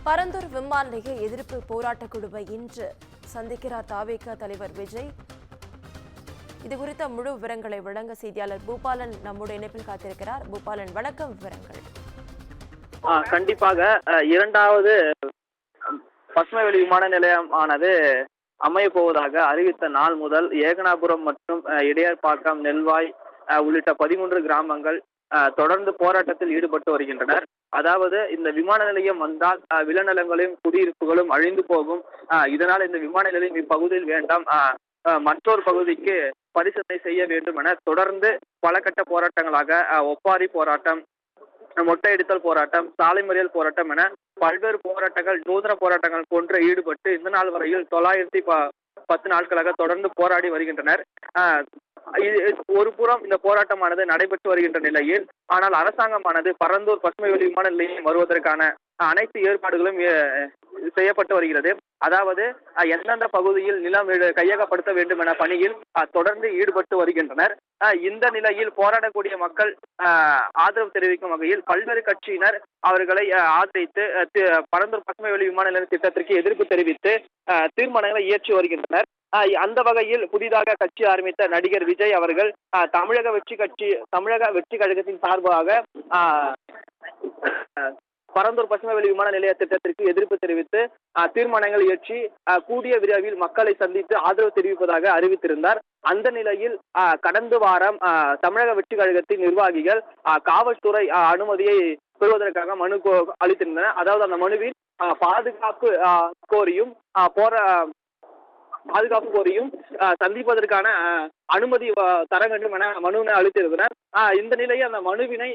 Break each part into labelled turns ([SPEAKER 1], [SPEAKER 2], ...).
[SPEAKER 1] பரந்தூர் விமான நிலைய எதிர்ப்பு போராட்டக் குழுவை இன்று சந்திக்கிறார் தாவேகா தலைவர் விஜய். இதுகுறித்த முழு விவரங்களை வழங்க செய்தியாளர் பூபாலன் நம்முடைய இணைப்பில் காத்திருக்கிறார். பூபாலன், வணக்கம். விவரங்கள்.
[SPEAKER 2] கண்டிப்பாக இரண்டாவது பசுமைவெளி விமான நிலையமானது அமைய போவதாக அறிவித்த நாள் முதல் ஏகனாபுரம் மற்றும் இடையர்பாக்கம், நெல்வாய் உள்ளிட்ட 13 கிராமங்கள் தொடர்ந்து போராட்டத்தில் ஈடுபட்டு வருகின்றனர். அதாவது இந்த விமான நிலையம் வந்தால் விளைநிலங்களையும் குடியிருப்புகளும் அழிந்து போகும், இதனால் இந்த விமான நிலையம் இப்பகுதியில் வேண்டாம், மற்றொரு பகுதிக்கு பரிசீலனை செய்ய வேண்டும் என தொடர்ந்து பல கட்ட போராட்டங்களாக ஒப்பாரி போராட்டம், மொட்டையடித்தல் போராட்டம், சாலை மறியல் போராட்டம் என பல்வேறு போராட்டங்கள், நூதன போராட்டங்கள் போன்று ஈடுபட்டு இந்த நாள் வரையில் 910 நாட்களாக தொடர்ந்து போராடி வருகின்றனர். ஒரு புறம் இந்த போராட்டமானது நடைபெற்று வருகின்ற நிலையில், ஆனால் அரசாங்கமானது பரந்தூர் பசுமைவெளி விமான நிலையம் வருவதற்கான அனைத்து ஏற்பாடுகளும் செய்யப்பட்டு வருகிறது. அதாவது எந்தெந்த பகுதியில் நிலம் கையகப்படுத்த வேண்டும் என பணியில் தொடர்ந்து ஈடுபட்டு வருகின்றனர். இந்த நிலையில் போராடக்கூடிய மக்கள் ஆதரவு தெரிவிக்கும் வகையில் பல்வேறு கட்சியினர் அவர்களை ஆதரித்து பரந்தூர் பசுமைவெளி விமான நிலைய திட்டத்திற்கு எதிர்ப்பு தெரிவித்து தீர்மானங்களை இயற்றி வருகின்றனர். அந்த வகையில் புதிதாக கட்சி ஆரம்பித்த நடிகர் விஜய் அவர்கள் தமிழக வெற்றி கழகத்தின் சார்பாக பரந்தூர் பசுமைவெளி விமான நிலைய திட்டத்திற்கு எதிர்ப்பு தெரிவித்து தீர்மானங்கள் இயற்றி கூடிய விரைவில் மக்களை சந்தித்து ஆதரவு தெரிவிப்பதாக அறிவித்திருந்தார். அந்த நிலையில் கடந்த வாரம் தமிழக வெற்றி கழகத்தின் நிர்வாகிகள் காவல்துறை அனுமதியை பெறுவதற்காக மனு அளித்திருந்தனர். அதாவது அந்த மனுவில் பாதுகாப்பு கோரியும் சந்திப்பதற்கான அனுமதி தர வேண்டும் என மனுவினை அளித்திருந்தனர். இந்த நிலையில் அந்த மனுவினை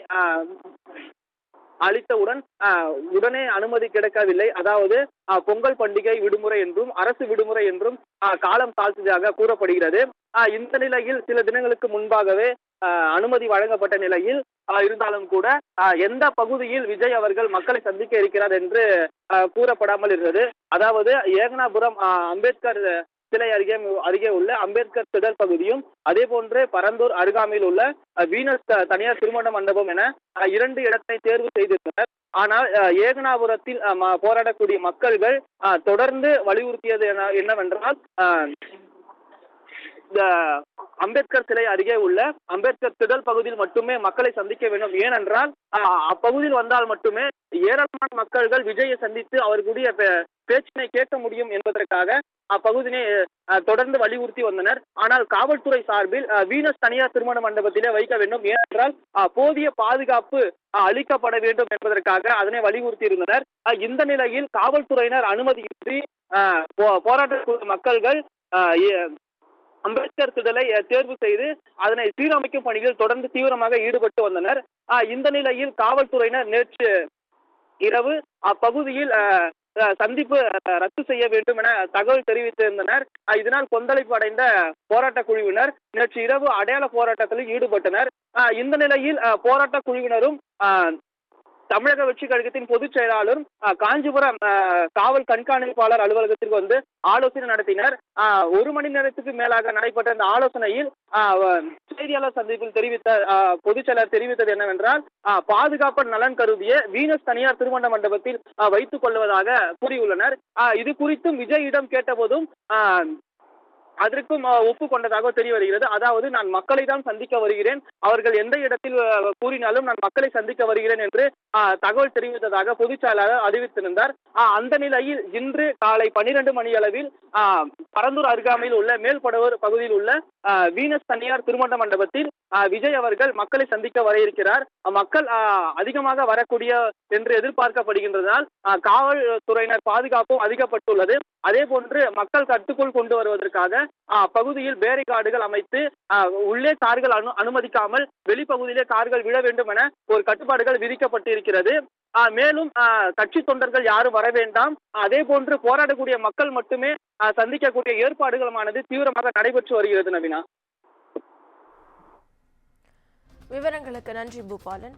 [SPEAKER 2] அளித்தவுடன் உடனே அனுமதி கிடைக்கவில்லை. அதாவது பொங்கல் பண்டிகை விடுமுறை என்றும் அரசு விடுமுறை என்றும் காலம் தாழ்த்ததாக கூறப்படுகிறது. இந்த நிலையில் சில தினங்களுக்கு முன்பாகவே அனுமதி வழங்கப்பட்ட நிலையில் இருந்தாலும் கூட எந்த பகுதியில் விஜய் அவர்கள் மக்களை சந்திக்க இருக்கிறார் என்று கூறப்படாமல் இருந்தது. அதாவது ஏகனாபுரம் அம்பேத்கர் சிலை அருகே உள்ள அம்பேத்கர் திடல் பகுதியும், அதே போன்று பரந்தூர் அருகாமையில் உள்ள வீனஸ் தனியார் திருமண மண்டபம் என 2 இடத்தை தேர்வு செய்திருந்தனர். ஆனால் ஏகனாபுரத்தில் போராடக்கூடிய மக்கள்கள் தொடர்ந்து வலியுறுத்தியது என்னவென்றால், இந்த அம்பேத்கர் சிலை அருகே உள்ள அம்பேத்கர் திடல் பகுதியில் மட்டுமே மக்களை சந்திக்க வேண்டும். ஏனென்றால் அப்பகுதியில் வந்தால் மட்டுமே ஏராளமான மக்கள்கள் விஜயை சந்தித்து அவர்களுடைய பேச்சினை கேட்க முடியும் என்பதற்காக அப்பகுதியை தொடர்ந்து வலியுறுத்தி வந்தனர். ஆனால் காவல்துறை சார்பில் வீனஸ் தனியார் திருமண மண்டபத்திலே வைக்க வேண்டும், ஏனென்றால் போதிய பாதுகாப்பு அளிக்கப்பட வேண்டும் என்பதற்காக அதனை வலியுறுத்தி இருந்தனர். இந்த நிலையில் காவல்துறையினர் அனுமதியின்றி போராட்டக்கூடிய மக்கள்கள் அம்பேத்கர் திடலை தேர்வு செய்து அதனை சீரமைக்கும் பணியில் தொடர்ந்து தீவிரமாக ஈடுபட்டு வந்தனர். இந்த நிலையில் காவல்துறையினர் நேற்று இரவு அப்பகுதியில் சந்திப்பு ரத்து செய்ய வேண்டும் என தகவல் தெரிவித்திருந்தனர். இதனால் கொந்தளிப்பு அடைந்த போராட்ட குழுவினர் நேற்று இரவு அடையாள போராட்டத்தில் ஈடுபட்டனர். இந்த நிலையில் போராட்ட குழுவினரும் தமிழக வெற்றி கழகத்தின் பொதுச் செயலாளரும் காஞ்சிபுரம் காவல் கண்காணிப்பாளர் அலுவலகத்திற்கு வந்து ஆலோசனை நடத்தினர். 1 மணி நேரத்துக்கு மேலாக நடைபெற்ற இந்த ஆலோசனையில் செய்தியாளர் சந்திப்பில் பொதுச் செயலாளர் தெரிவித்தது என்னவென்றால், பாதுகாப்பு நலன் கருதிய வீனஸ் தனியார் திருமண மண்டபத்தில் வைத்துக் கொள்வதாக கூறியுள்ளனர். இது குறித்தும் விஜயிடம் கேட்டபோதும் அதற்கும் ஒப்புக்கொண்டதாக தெரிய வருகிறது. அதாவது, நான் மக்களை தான் சந்திக்க வருகிறேன், அவர்கள் எந்த இடத்தில் கூறினாலும் நான் மக்களை சந்திக்க வருகிறேன் என்று தகவல் தெரிவித்ததாக பொதுச் செயலாளர் அறிவித்திருந்தார். அந்த நிலையில் இன்று காலை 12 மணி அளவில் பரந்தூர் அருகாமையில் உள்ள மேல்படவூர் பகுதியில் உள்ள வீனஸ் தனியார் திருமண மண்டபத்தில் விஜய் அவர்கள் மக்களை சந்திக்க வர இருக்கிறார். மக்கள் அதிகமாக வரக்கூடிய என்று எதிர்பார்க்கப்படுகின்றதால் காவல்துறையினர் பாதுகாப்பும் அதிகப்பட்டுள்ளது. அதே போன்று மக்கள் கட்டுக்குள் கொண்டு வருவதற்காக பகுதியில் பேரிகார்டுகள் அமைத்து உள்ளே கார்கள் அனுமதிக்காமல் வெளிப்பகுதியிலே கார்கள் விழ வேண்டும் என ஒரு கட்டுப்பாடுகள் விதிக்கப்பட்டிருக்கிறது. மேலும் கட்சி தொண்டர்கள் யாரும் வர வேண்டாம், அதே போன்று போராடக்கூடிய மக்கள் மட்டுமே சந்திக்கக்கூடிய ஏற்பாடுகளுமானது தீவிரமாக நடைபெற்று வருகிறது. நவீனா,
[SPEAKER 1] விவரங்களுக்கு நன்றி பூபாலன்.